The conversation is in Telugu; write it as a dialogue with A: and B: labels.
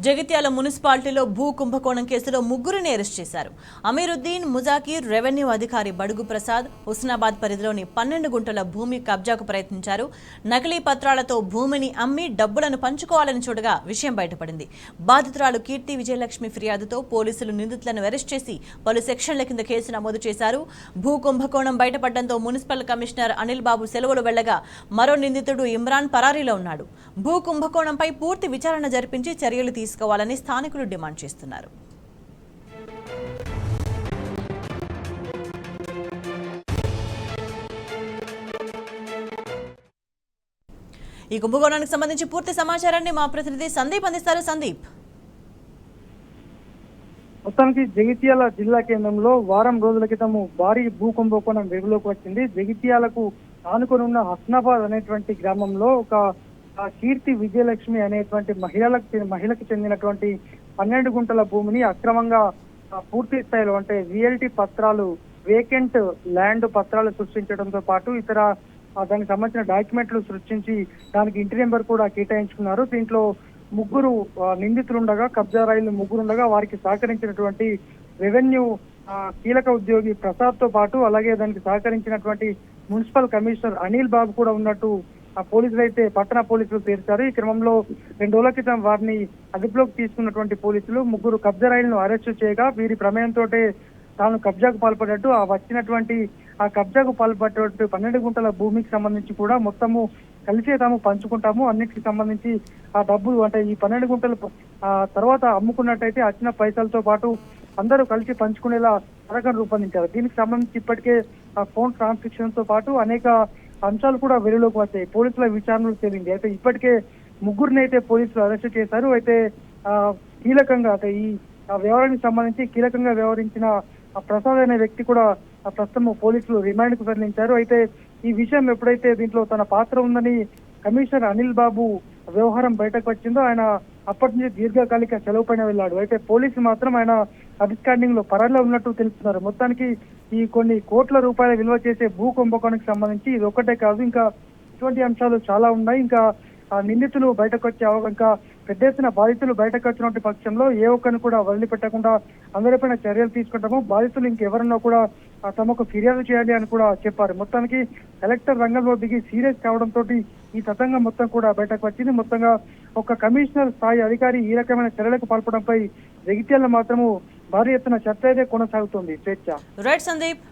A: జగిత్యాల మున్సిపాలిటీలో భూ కుంభకోణం కేసులో ముగ్గురిని అరెస్ట్ చేశారు. అమీరుద్దీన్, ముజాకిర్, రెవెన్యూ అధికారి బడుగు ప్రసాద్ హుస్నాబాద్ పరిధిలోని 12 గుంటల భూమి కబ్జాకు ప్రయత్నించారు. నకిలీ పత్రాలతో భూమిని అమ్మి డబ్బులను పంచుకోవాలని చూడగా విషయం బయటపడింది. బాధితురాలు కీర్తి విజయలక్ష్మి ఫిర్యాదుతో పోలీసులు నిందితులను అరెస్ట్ చేసి పలు సెక్షన్ల కింద కేసు నమోదు చేశారు. భూ కుంభకోణం బయటపడడంతో మున్సిపల్ కమిషనర్ అనిల్ బాబు సెలవులు వెళ్లగా మరో నిందితుడు ఇమ్రాన్ పరారీలో ఉన్నాడు. భూ కుంభకోణంపై పూర్తి విచారణ జరిపించి చర్యలు తీసుకోవాలని స్థానికులు డిమాండ్ చేస్తున్నారు. ఈ కుంభకోణానికి సంబంధించి పూర్తి సమాచారాన్ని మా ప్రతినిధి సందీప్ అందిస్తారు. సందీప్,
B: మొత్తానికి జగిత్యాల జిల్లా కేంద్రంలో వారం రోజుల క్రితం భారీ భూ కుంభకోణం వెలుగులోకి వచ్చింది. జగిత్యాలకు ఆనుకొని ఉన్న హస్నాబాద్ అనేటువంటి గ్రామంలో ఒక కీర్తి విజయలక్ష్మి అనేటువంటి మహిళకు చెందినటువంటి 12 గుంటల భూమిని అక్రమంగా పూర్తి స్థాయిలో అంటే విఎల్టీ పత్రాలు, వేకెంట్ ల్యాండ్ పత్రాలు సృష్టించడంతో పాటు ఇతర దానికి సంబంధించిన డాక్యుమెంట్లు సృష్టించి దానికి ఇంటి నెంబర్ కూడా కేటాయించుకున్నారు. దీంట్లో ముగ్గురు నిందితులుండగా, కబ్జారాయిలు ముగ్గురుండగా వారికి సహకరించినటువంటి రెవెన్యూ కీలక ఉద్యోగి ప్రసాద్ తో పాటు అలాగే దానికి సహకరించినటువంటి మున్సిపల్ కమిషనర్ అనిల్ బాబు కూడా ఉన్నట్టు పోలీసులు అయితే పట్టణ పోలీసులు తేల్చారు. ఈ క్రమంలో 2 రోజుల క్రితం వారిని అదుపులోకి తీసుకున్నటువంటి పోలీసులు ముగ్గురు కబ్జారాయిలను అరెస్టు చేయగా వీరి ప్రమేయంతో తాను కబ్జాకు పాల్పడ్డట్టు వచ్చినటువంటి కబ్జాకు పాల్పడ్డట్టు 12 గుంటల భూమికి సంబంధించి కూడా మొత్తము కలిసే తాము పంచుకుంటాము, అన్నిటికి సంబంధించి ఆ డబ్బు అంటే ఈ 12 గుంటలు తర్వాత అమ్ముకున్నట్టయితే వచ్చిన పైసలతో పాటు అందరూ కలిసి పంచుకునేలా పథకం రూపొందించారు. దీనికి సంబంధించి ఇప్పటికే ఫోన్ ట్రాన్సాక్షన్ తో పాటు అనేక అంశాలు కూడా వెలుగులోకి వచ్చాయి. పోలీసుల విచారణలు తేలింది. అయితే ఇప్పటికే ముగ్గురిని అయితే పోలీసులు అరెస్ట్ చేశారు. అయితే కీలకంగా అంటే ఈ వ్యవహారానికి సంబంధించి కీలకంగా వ్యవహరించిన ప్రసాద్ అనే వ్యక్తి కూడా ప్రస్తుతం పోలీసులు రిమాండ్ కు తరలించారు. అయితే ఈ విషయం ఎప్పుడైతే దీంట్లో తన పాత్ర ఉందని కమిషనర్ అనిల్ బాబు వ్యవహారం బయటకు వచ్చిందో ఆయన అప్పటి నుంచి దీర్ఘకాలిక సెలవు పైన వెళ్ళాడు. అయితే పోలీసులు మాత్రం ఆయన అబ్స్కాండింగ్ లో పరారీలో ఉన్నట్టు తెలుస్తున్నారు. మొత్తానికి ఈ కొన్ని కోట్ల రూపాయల విలువ చేసే భూ కుంభకోణానికి సంబంధించి ఇది ఒక్కటే కాదు, ఇంకా ఇటువంటి అంశాలు చాలా ఉన్నాయి. ఇంకా నిందితులు బయటకు వచ్చే ఇంకా పెద్ద ఎత్తున బాధితులు బయటకు వచ్చినటువంటి పక్షంలో ఏ ఒక్కరిని కూడా వదిలిపెట్టకుండా అందరిపైన చర్యలు తీసుకుంటాము, బాధితులు ఇంకెవరన్నా కూడా తమకు ఫిర్యాదు చేయాలి అని కూడా చెప్పారు. మొత్తానికి కలెక్టర్ రంగంలో దిగి సీరియస్ కావడంతో ఈ తతంగం మొత్తం కూడా బయటకు వచ్చింది. మొత్తంగా ఒక కమిషనర్ స్థాయి అధికారి ఈ రకమైన చర్యలకు పాల్పడంపై జగిత్యాల మాత్రము భారీ ఎత్తున చర్చ అయితే కొనసాగుతుంది. స్వేచ్ఛ.
A: రైట్ సందీప్.